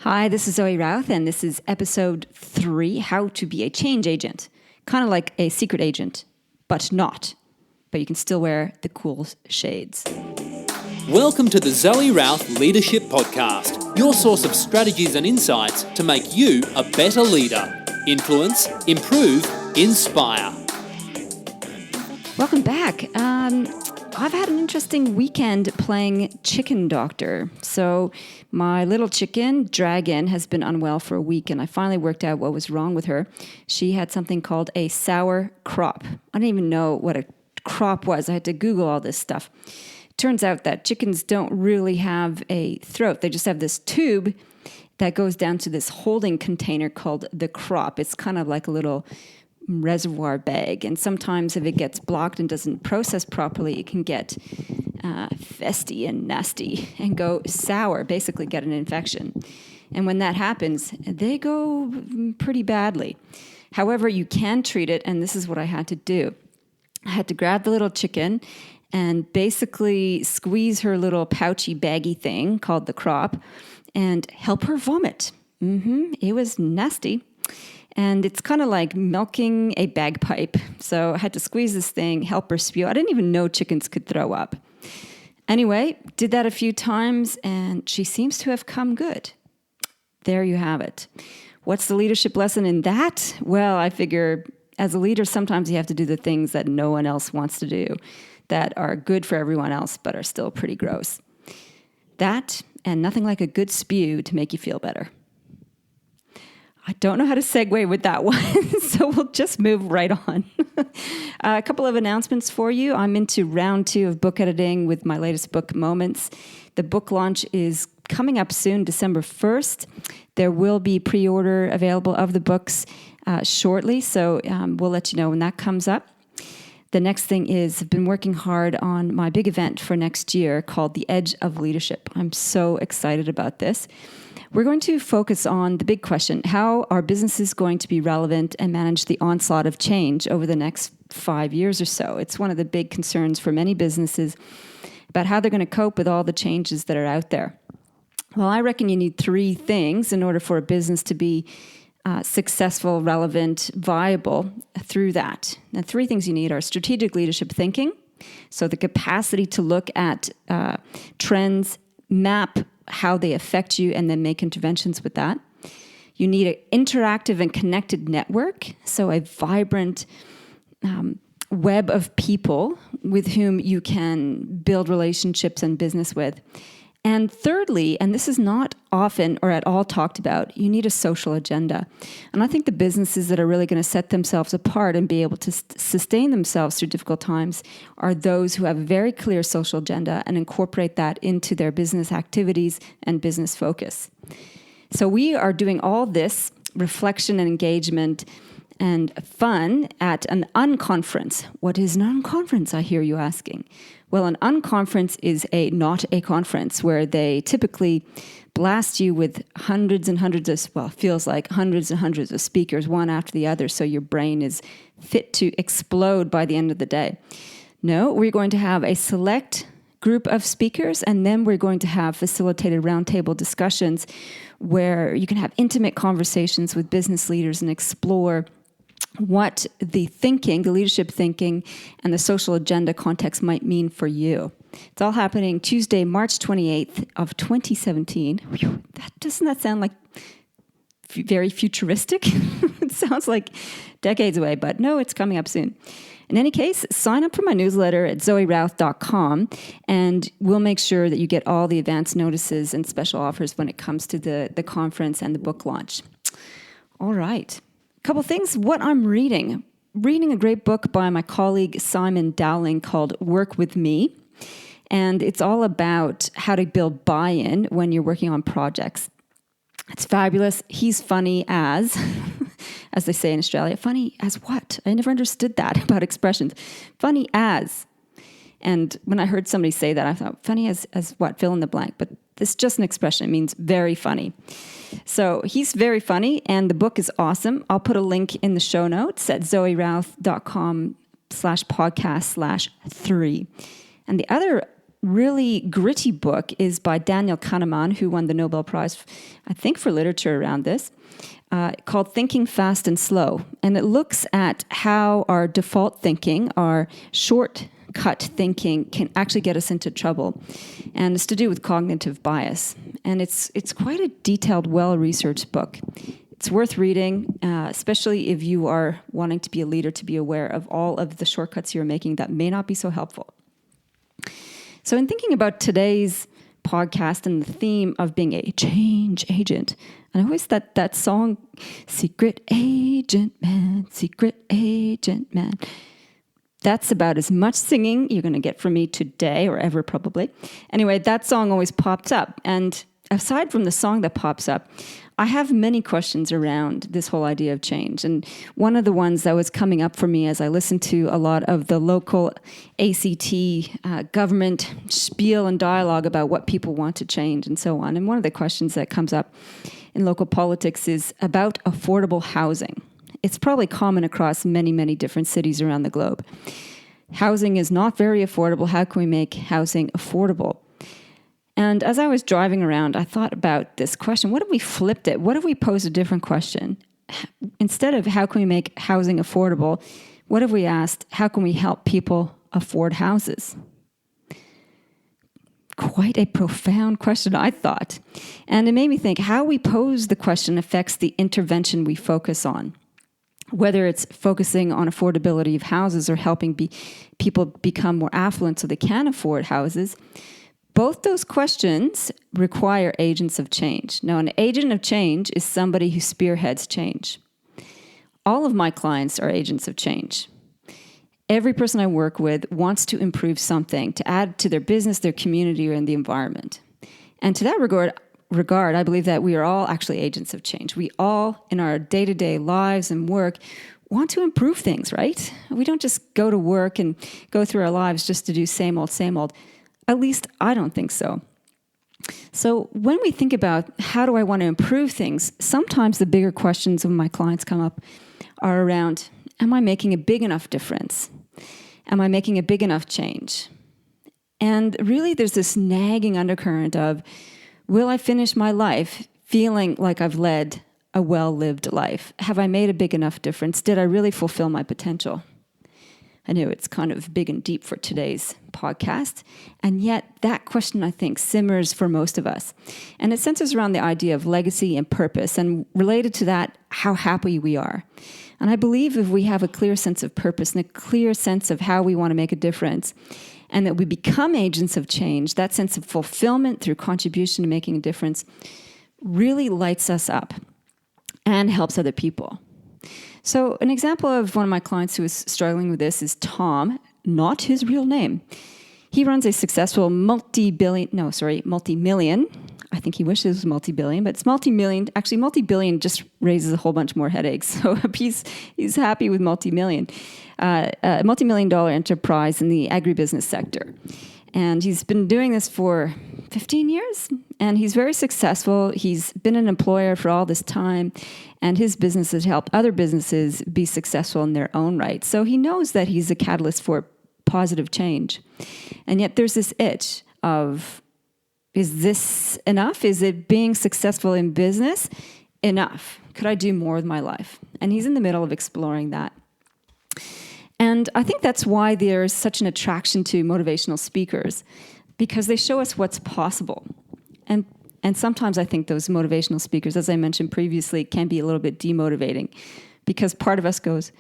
Hi, this is Zoe Routh, and this is episode 3, How to be a Change Agent. Kind of like a secret agent, but not. But you can still wear the cool shades. Welcome to the Zoe Routh Leadership Podcast, your source of strategies and insights to make you a better leader. Influence, improve, inspire. Welcome back. I've had an interesting weekend playing chicken doctor. So my little chicken, Dragon, has been unwell for a week, and I finally worked out what was wrong with her. She had something called a sour crop. I didn't even know what a crop was. I had to Google all this stuff. Turns out that chickens don't really have a throat. They just have this tube that goes down to this holding container called the crop. It's kind of like a little reservoir bag, and sometimes if it gets blocked and doesn't process properly, it can get festy and nasty and go sour, basically get an infection. And when that happens, they go pretty badly. However, you can treat it, and this is what I had to do. I had to grab the little chicken and basically squeeze her little pouchy baggy thing called the crop and help her vomit. It was nasty. And it's kind of like milking a bagpipe. So I had to squeeze this thing, help her spew. I didn't even know chickens could throw up. Anyway, did that a few times, and she seems to have come good. There you have it. What's the leadership lesson in that? Well, I figure as a leader, sometimes you have to do the things that no one else wants to do, that are good for everyone else, but are still pretty gross. That, and nothing like a good spew to make you feel better. I don't know how to segue with that one, so we'll just move right on. A couple of announcements for you. I'm into round 2 of book editing with my latest book, Moments. The book launch is coming up soon, December 1st. There will be pre-order available of the books shortly, so we'll let you know when that comes up. The next thing is I've been working hard on my big event for next year called The Edge of Leadership. I'm so excited about this. We're going to focus on the big question: how are businesses going to be relevant and manage the onslaught of change over the next 5 years or so? It's one of the big concerns for many businesses about how they're going to cope with all the changes that are out there. Well, I reckon you need 3 things in order for a business to be successful, relevant, viable through that. The 3 things you need are strategic leadership thinking, so the capacity to look at trends, map how they affect you, and then make interventions with that. You need an interactive and connected network, so a vibrant web of people with whom you can build relationships and business with. And thirdly, and this is not often or at all talked about, you need a social agenda. And I think the businesses that are really going to set themselves apart and be able to sustain themselves through difficult times are those who have a very clear social agenda and incorporate that into their business activities and business focus. So we are doing all this reflection and engagement and fun at an unconference. What is an unconference, I hear you asking? Well, an unconference is not a conference where they typically blast you with hundreds and hundreds of, feels like hundreds and hundreds of speakers, one after the other, so your brain is fit to explode by the end of the day. No, we're going to have a select group of speakers, and then we're going to have facilitated roundtable discussions where you can have intimate conversations with business leaders and explore what the thinking, the leadership thinking, and the social agenda context might mean for you. It's all happening Tuesday, March 28th of 2017. Doesn't that sound like very futuristic? It sounds like decades away, but no, it's coming up soon. In any case, sign up for my newsletter at zoerouth.com, and we'll make sure that you get all the advance notices and special offers when it comes to the conference and the book launch. All right. Couple things, what I'm reading. Reading a great book by my colleague Simon Dowling called Work With Me. And it's all about how to build buy-in when you're working on projects. It's fabulous. He's funny as they say in Australia. Funny as what? I never understood that about expressions. Funny as. And when I heard somebody say that, I thought, funny as what? Fill in the blank. But this is just an expression. It means very funny. So he's very funny, and the book is awesome. I'll put a link in the show notes at zoerouth.com/podcast/3. And the other really gritty book is by Daniel Kahneman, who won the Nobel Prize, I think, for literature around this, called Thinking Fast and Slow. And it looks at how our default thinking, our shortcut thinking, can actually get us into trouble. And it's to do with cognitive bias. And it's quite a detailed, well-researched book. It's worth reading, especially if you are wanting to be a leader, to be aware of all of the shortcuts you're making that may not be so helpful. So in thinking about today's podcast and the theme of being a change agent, and I always thought that song, Secret Agent Man, that's about as much singing you're going to get from me today or ever probably. Anyway, that song always pops up. And aside from the song that pops up, I have many questions around this whole idea of change. And one of the ones that was coming up for me as I listened to a lot of the local ACT government spiel and dialogue about what people want to change and so on. And one of the questions that comes up in local politics is about affordable housing. It's probably common across many, many different cities around the globe. Housing is not very affordable. How can we make housing affordable? And as I was driving around, I thought about this question. What if we flipped it? What if we posed a different question? Instead of how can we make housing affordable, what if we asked, how can we help people afford houses? Quite a profound question, I thought. And it made me think how we pose the question affects the intervention we focus on. Whether it's focusing on affordability of houses or helping people become more affluent so they can afford houses, both those questions require agents of change. Now, an agent of change is somebody who spearheads change. All of my clients are agents of change. Every person I work with wants to improve something, to add to their business, their community, or in the environment. And to that regard, I believe that we are all actually agents of change. We all, in our day-to-day lives and work, want to improve things, right? We don't just go to work and go through our lives just to do same old, same old. At least I don't think so. So when we think about how do I want to improve things, sometimes the bigger questions when my clients come up are around, am I making a big enough difference? Am I making a big enough change? And really there's this nagging undercurrent of, will I finish my life feeling like I've led a well-lived life? Have I made a big enough difference? Did I really fulfill my potential? I know it's kind of big and deep for today's podcast, and yet that question, I think, simmers for most of us. And it centers around the idea of legacy and purpose, and related to that, how happy we are. And I believe if we have a clear sense of purpose and a clear sense of how we want to make a difference, and that we become agents of change, that sense of fulfillment through contribution to making a difference really lights us up and helps other people. So an example of one of my clients who is struggling with this is Tom, not his real name. He runs a successful multi-billion, I think he wishes it was multi-billion, but it's multi-million. Actually, multi-billion just raises a whole bunch more headaches. So he's happy with multi-million. A multi-million-dollar enterprise in the agribusiness sector. And he's been doing this for 15 years, and he's very successful. He's been an employer for all this time, and his business has helped other businesses be successful in their own right. So he knows that he's a catalyst for positive change. And yet there's this itch of, is this enough? Is it being successful in business enough? Could I do more with my life? And he's in the middle of exploring that. And I think that's why there's such an attraction to motivational speakers, because they show us what's possible. And sometimes I think those motivational speakers, as I mentioned previously, can be a little bit demotivating, because part of us goes,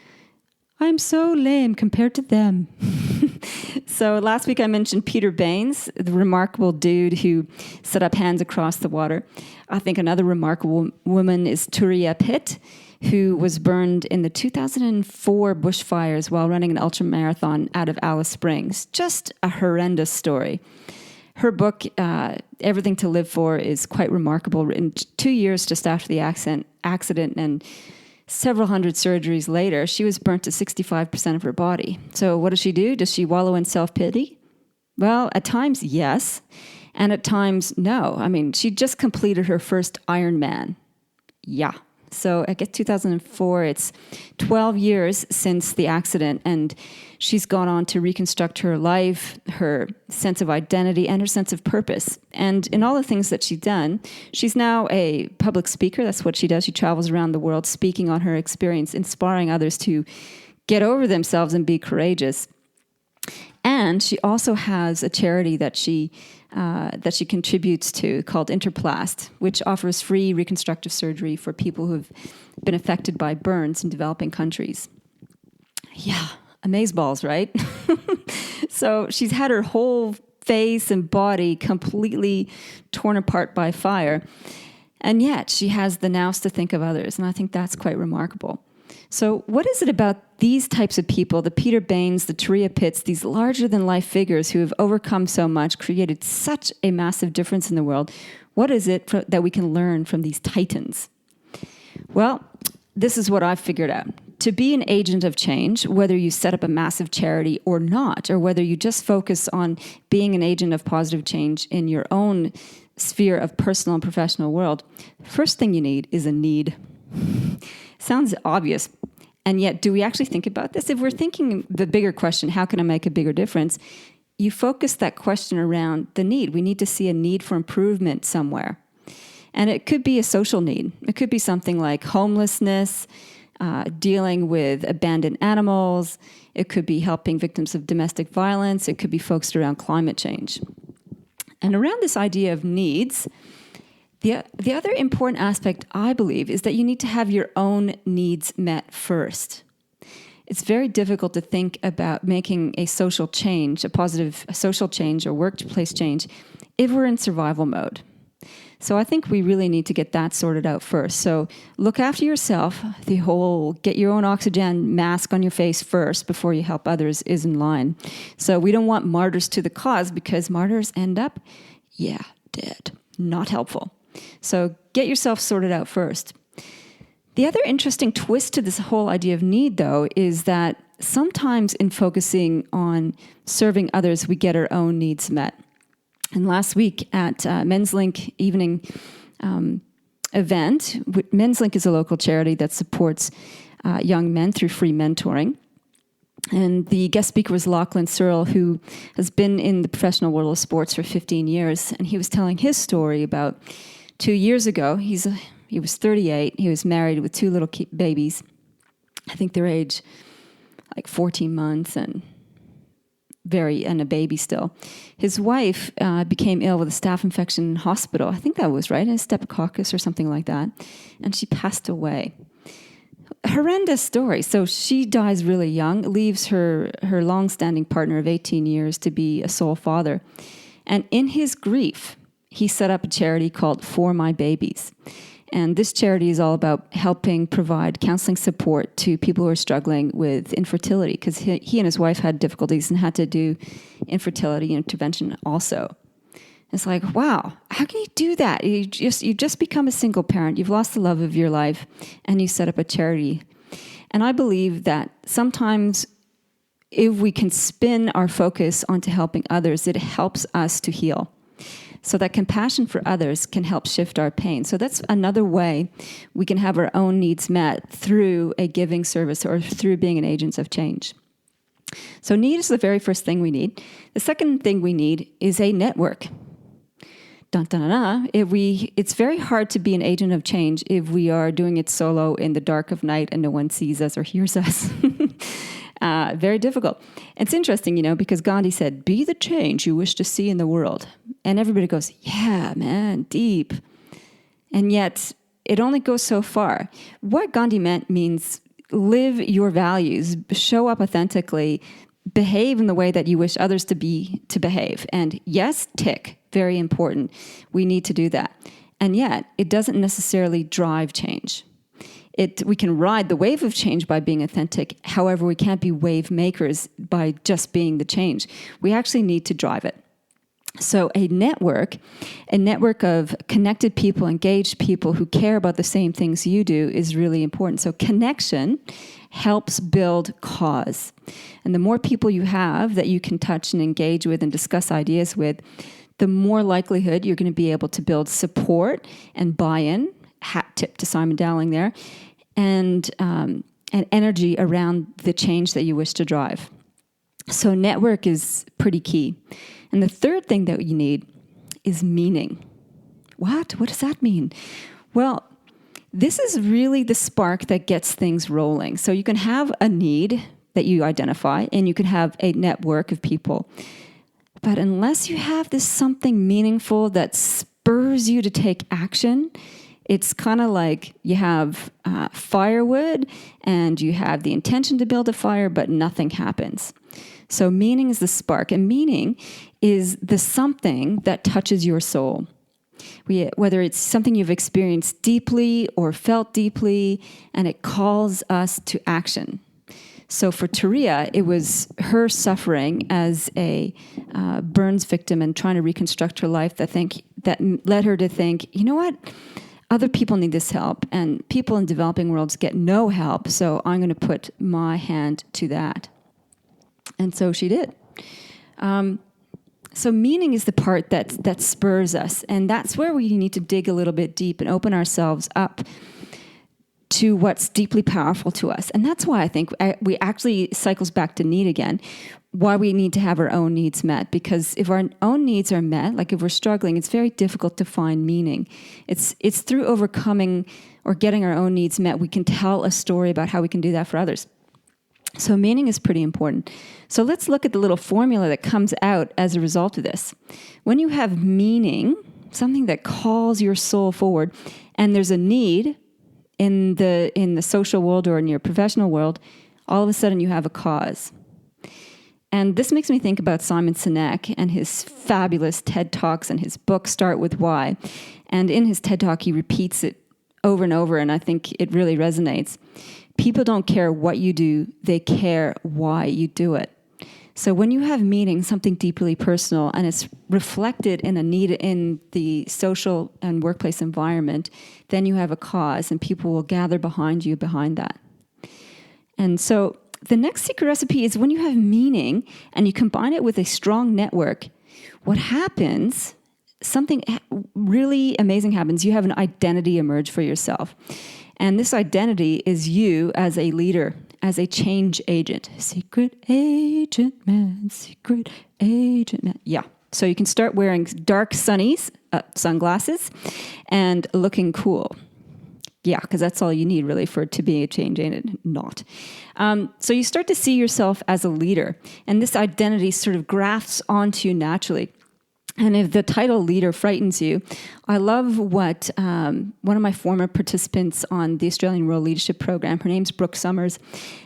I'm so lame compared to them. So last week I mentioned Peter Baines, the remarkable dude who set up Hands Across the Water. I think another remarkable woman is Turia Pitt, who was burned in the 2004 bushfires while running an ultramarathon out of Alice Springs. Just a horrendous story. Her book, Everything to Live For, is quite remarkable, written 2 years just after the accident, and several hundred surgeries later, she was burnt to 65% of her body. So what does she do? Does she wallow in self-pity? Well, at times, yes. And at times, no. I mean, she just completed her first Ironman. Yeah. So I guess 2004, it's 12 years since the accident, and she's gone on to reconstruct her life, her sense of identity, and her sense of purpose. And in all the things that she's done, she's now a public speaker. That's what she does. She travels around the world speaking on her experience, inspiring others to get over themselves and be courageous. And she also has a charity that she contributes to called Interplast, which offers free reconstructive surgery for people who've been affected by burns in developing countries. Yeah, amazeballs, right? So she's had her whole face and body completely torn apart by fire, and yet she has the nous to think of others, and I think that's quite remarkable. So what is it about these types of people, the Peter Bains, the Turia Pitts, these larger-than-life figures who have overcome so much, created such a massive difference in the world? What is it that we can learn from these titans? Well, this is what I've figured out. To be an agent of change, whether you set up a massive charity or not, or whether you just focus on being an agent of positive change in your own sphere of personal and professional world, first thing you need is a need. Sounds obvious. And yet, do we actually think about this? If we're thinking the bigger question, how can I make a bigger difference? You focus that question around the need. We need to see a need for improvement somewhere. And it could be a social need. It could be something like homelessness, dealing with abandoned animals. It could be helping victims of domestic violence. It could be focused around climate change. And around this idea of needs, the other important aspect, I believe, is that you need to have your own needs met first. It's very difficult to think about making a social change, a positive social change or workplace change, if we're in survival mode. So I think we really need to get that sorted out first. So look after yourself. The whole get your own oxygen mask on your face first before you help others is in line. So we don't want martyrs to the cause, because martyrs end up, dead. Not helpful. So get yourself sorted out first. The other interesting twist to this whole idea of need, though, is that sometimes in focusing on serving others, we get our own needs met. And last week at Men's Link evening event, Men's Link is a local charity that supports young men through free mentoring. And the guest speaker was Lachlan Searle, who has been in the professional world of sports for 15 years. And he was telling his story about 2 years ago. He was 38. He was married with two little babies. I think their age like 14 months and a baby still. His wife became ill with a staph infection in hospital. I think that was right, a Staphylococcus or something like that. And she passed away. Horrendous story. So she dies really young, leaves her long-standing partner of 18 years to be a sole father. And in his grief, he set up a charity called For My Babies. And this charity is all about helping provide counseling support to people who are struggling with infertility, because he and his wife had difficulties and had to do infertility intervention also. It's like, wow, how can you do that? You just become a single parent. You've lost the love of your life, and you set up a charity. And I believe that sometimes if we can spin our focus onto helping others, it helps us to heal. So that compassion for others can help shift our pain. So that's another way we can have our own needs met through a giving service or through being an agent of change. So need is the very first thing we need. The second thing we need is a network. Dun, dun, dun, dun. It's very hard to be an agent of change if we are doing it solo in the dark of night and no one sees us or hears us. Very difficult. It's interesting, because Gandhi said, be the change you wish to see in the world. And everybody goes, yeah, man, deep. And yet it only goes so far. What Gandhi means live your values, show up authentically, behave in the way that you wish others to behave. And yes, tick, very important. We need to do that. And yet it doesn't necessarily drive change. We can ride the wave of change by being authentic. However, we can't be wave makers by just being the change. We actually need to drive it. So a network of connected people, engaged people who care about the same things you do is really important. So connection helps build cause. And the more people you have that you can touch and engage with and discuss ideas with, the more likelihood you're going to be able to build support and buy-in, hat tip to Simon Dowling there, and energy around the change that you wish to drive. So network is pretty key. And the third thing that you need is meaning. What? What does that mean? Well, this is really the spark that gets things rolling. So you can have a need that you identify, and you can have a network of people. But unless you have this something meaningful that spurs you to take action, it's kind of like you have firewood and you have the intention to build a fire, but nothing happens. So meaning is the spark, and meaning is the something that touches your soul. Whether it's something you've experienced deeply or felt deeply, and it calls us to action. So for Taria, it was her suffering as a burns victim and trying to reconstruct her life that led her to think, you know what? Other people need this help, and people in developing worlds get no help, so I'm going to put my hand to that. And so she did. So meaning is the part that spurs us, and that's where we need to dig a little bit deep and open ourselves up to what's deeply powerful to us. And that's why I think we actually cycles back to need again, why we need to have our own needs met. Because if our own needs are met, like if we're struggling, it's very difficult to find meaning. It's through overcoming or getting our own needs met, we can tell a story about how we can do that for others. So meaning is pretty important. So let's look at the little formula that comes out as a result of this. When you have meaning, something that calls your soul forward, and there's a need in the social world or in your professional world, all of a sudden you have a cause. And this makes me think about Simon Sinek and his fabulous TED Talks and his book, Start With Why. And in his TED Talk, he repeats it over and over, and I think it really resonates. People don't care what you do, they care why you do it. So when you have meaning, something deeply personal, and it's reflected in a need in the social and workplace environment, then you have a cause, and people will gather behind you behind that. And so the next secret recipe is when you have meaning and you combine it with a strong network, what happens, something really amazing happens. You have an identity emerge for yourself. And this identity is you as a leader, as a change agent. Secret agent man, secret agent man. Yeah. So you can start wearing dark sunglasses and looking cool. Yeah, because that's all you need really to be a change agent, not. So you start to see yourself as a leader, and this identity sort of grafts onto you naturally. And if the title leader frightens you, I love what one of my former participants on the Australian World Leadership Program, her name's Brooke Summers,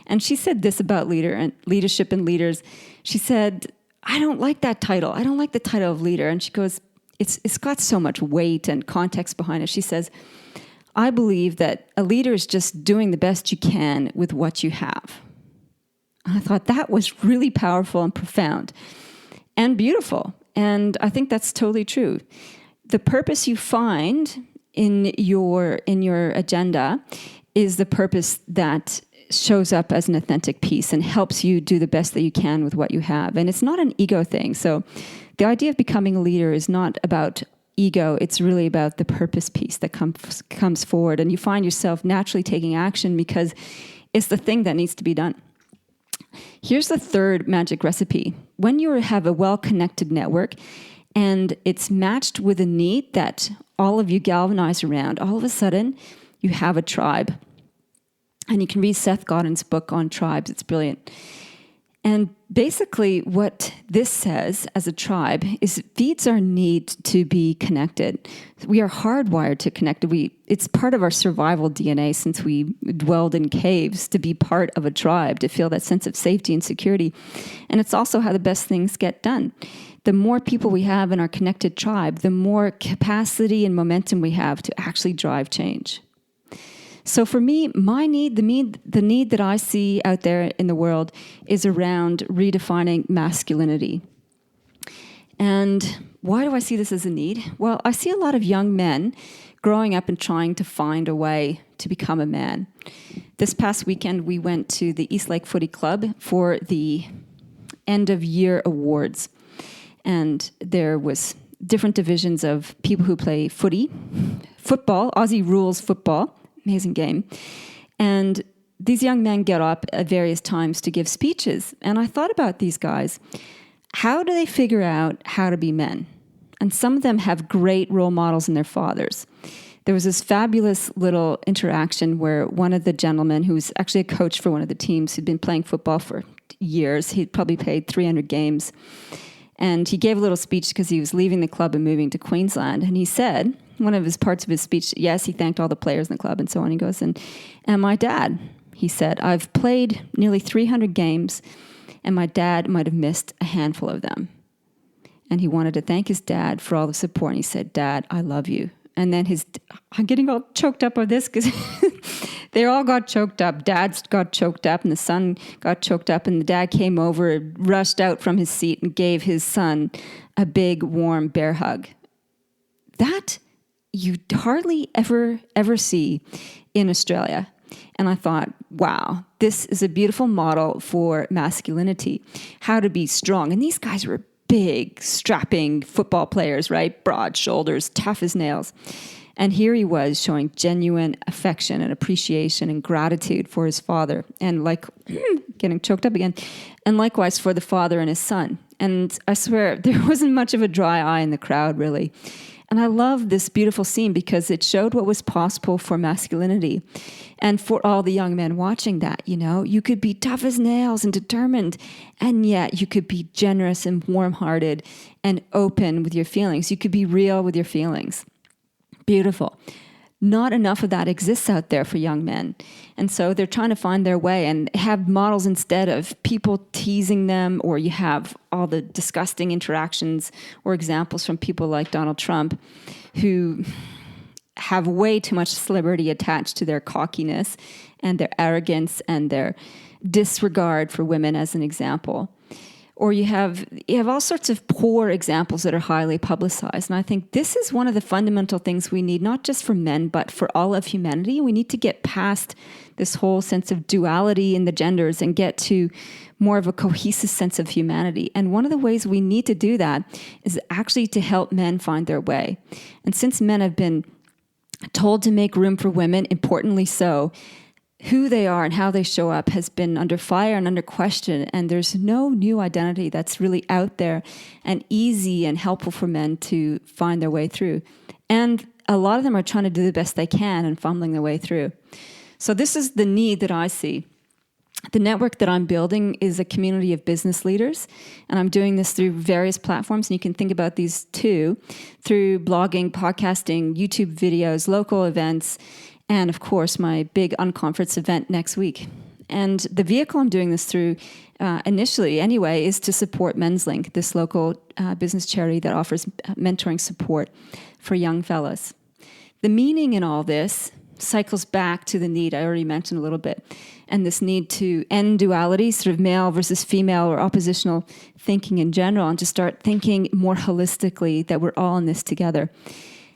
and she said this about leadership and leaders. She said, I don't like that title. I don't like the title of leader. And she goes, it's got so much weight and context behind it. She says, I believe that a leader is just doing the best you can with what you have. And I thought that was really powerful and profound and beautiful. And I think that's totally true. The purpose you find in your agenda is the purpose that shows up as an authentic piece and helps you do the best that you can with what you have. And it's not an ego thing. So the idea of becoming a leader is not about ego. It's really about the purpose piece that comes forward. And you find yourself naturally taking action because it's the thing that needs to be done. Here's the third magic recipe. When you have a well-connected network and it's matched with a need that all of you galvanize around, all of a sudden you have a tribe. And you can read Seth Godin's book on tribes. It's brilliant. And basically what this says as a tribe is it feeds our need to be connected. We are hardwired to connect. It's part of our survival DNA since we dwelled in caves to be part of a tribe, to feel that sense of safety and security. And it's also how the best things get done. The more people we have in our connected tribe, the more capacity and momentum we have to actually drive change. So for me, my need, the need that I see out there in the world is around redefining masculinity. And why do I see this as a need? Well, I see a lot of young men growing up and trying to find a way to become a man. This past weekend, we went to the Eastlake Footy Club for the end of year awards. And there was different divisions of people who play football, Aussie rules football, amazing game. And these young men get up at various times to give speeches. And I thought about these guys. How do they figure out how to be men? And some of them have great role models in their fathers. There was this fabulous little interaction where one of the gentlemen, who's actually a coach for one of the teams, who'd been playing football for years, he'd probably played 300 games, and he gave a little speech because he was leaving the club and moving to Queensland. And he said, one of his parts of his speech, yes, he thanked all the players in the club and so on. He goes, and my dad, he said, I've played nearly 300 games, and my dad might have missed a handful of them. And he wanted to thank his dad for all the support. And he said, Dad, I love you. And then I'm getting all choked up on this because they all got choked up. Dad got choked up and the son got choked up. And the dad came over, rushed out from his seat and gave his son a big, warm bear hug. That you hardly ever see in Australia. And I thought, wow, this is a beautiful model for masculinity, how to be strong. And these guys were big, strapping football players, right? Broad shoulders, tough as nails. And here he was showing genuine affection and appreciation and gratitude for his father. And getting choked up again. And likewise for the father and his son. And I swear, there wasn't much of a dry eye in the crowd, really. And I love this beautiful scene because it showed what was possible for masculinity. And for all the young men watching that, you could be tough as nails and determined, and yet you could be generous and warm-hearted and open with your feelings. You could be real with your feelings. Beautiful. Not enough of that exists out there for young men. And so they're trying to find their way and have models instead of people teasing them, or you have all the disgusting interactions or examples from people like Donald Trump who have way too much celebrity attached to their cockiness and their arrogance and their disregard for women as an example. Or you have all sorts of poor examples that are highly publicized. And I think this is one of the fundamental things we need, not just for men, but for all of humanity. We need to get past this whole sense of duality in the genders and get to more of a cohesive sense of humanity. And one of the ways we need to do that is actually to help men find their way. And since men have been told to make room for women, importantly so, who they are and how they show up has been under fire and under question, and there's no new identity that's really out there and easy and helpful for men to find their way through. And a lot of them are trying to do the best they can and fumbling their way through. So this is the need that I see. The network that I'm building is a community of business leaders, and I'm doing this through various platforms, and you can think about these too, through blogging, podcasting, YouTube videos, local events, and of course, my big unconference event next week. And the vehicle I'm doing this through, initially anyway, is to support Men's Link, this local business charity that offers mentoring support for young fellas. The meaning in all this cycles back to the need I already mentioned a little bit, and this need to end duality, sort of male versus female or oppositional thinking in general, and to start thinking more holistically that we're all in this together.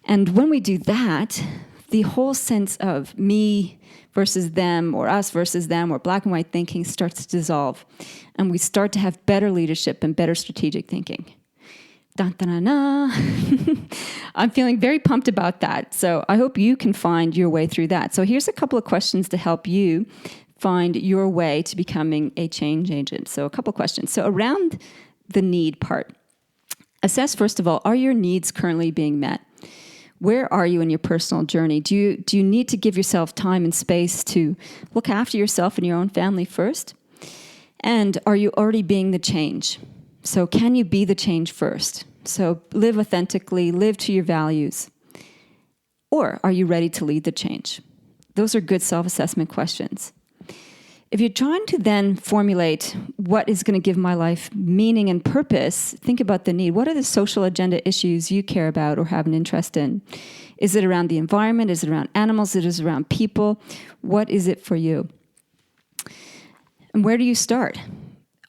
And when we do that, the whole sense of me versus them or us versus them or black and white thinking starts to dissolve. And we start to have better leadership and better strategic thinking. Dun, dun, dun, dun. I'm feeling very pumped about that. So I hope you can find your way through that. So here's a couple of questions to help you find your way to becoming a change agent. So a couple of questions. So around the need part, assess, first of all, are your needs currently being met? Where are you in your personal journey? Do you need to give yourself time and space to look after yourself and your own family first? And are you already being the change? So can you be the change first? So live authentically, live to your values. Or are you ready to lead the change? Those are good self-assessment questions. If you're trying to then formulate what is going to give my life meaning and purpose, think about the need. What are the social agenda issues you care about or have an interest in? Is it around the environment? Is it around animals? Is it around people? What is it for you? And where do you start?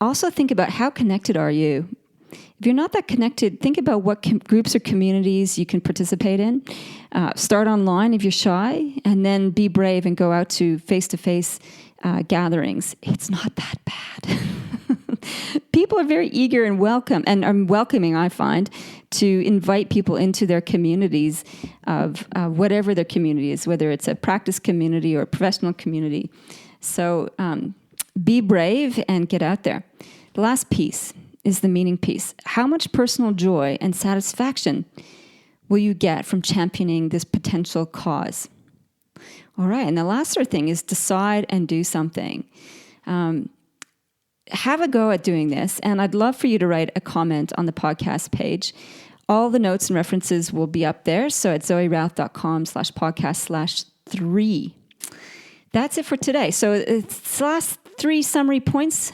Also think about how connected are you? If you're not that connected, think about what groups or communities you can participate in. Start online if you're shy, and then be brave and go out to face-to-face gatherings. It's not that bad. People are very eager and welcoming, I find, to invite people into their communities of whatever their community is, whether it's a practice community or a professional community. So be brave and get out there. The last piece is the meaning piece. How much personal joy and satisfaction will you get from championing this potential cause? All right, and the last thing is decide and do something. Have a go at doing this, and I'd love for you to write a comment on the podcast page. All the notes and references will be up there, so at zoerouth.com/podcast/3. That's it for today. So it's the last 3 summary points.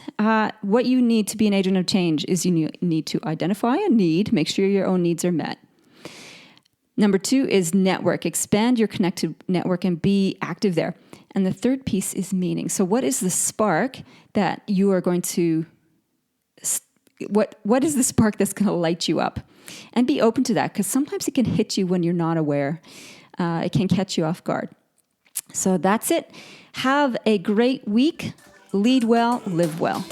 What you need to be an agent of change is you need to identify a need, make sure your own needs are met. Number 2 is network. Expand your connected network and be active there. And the third piece is meaning. So what is the spark that you are going to, what is the spark that's going to light you up? And be open to that, because sometimes it can hit you when you're not aware. It can catch you off guard. So that's it. Have a great week. Lead well, live well.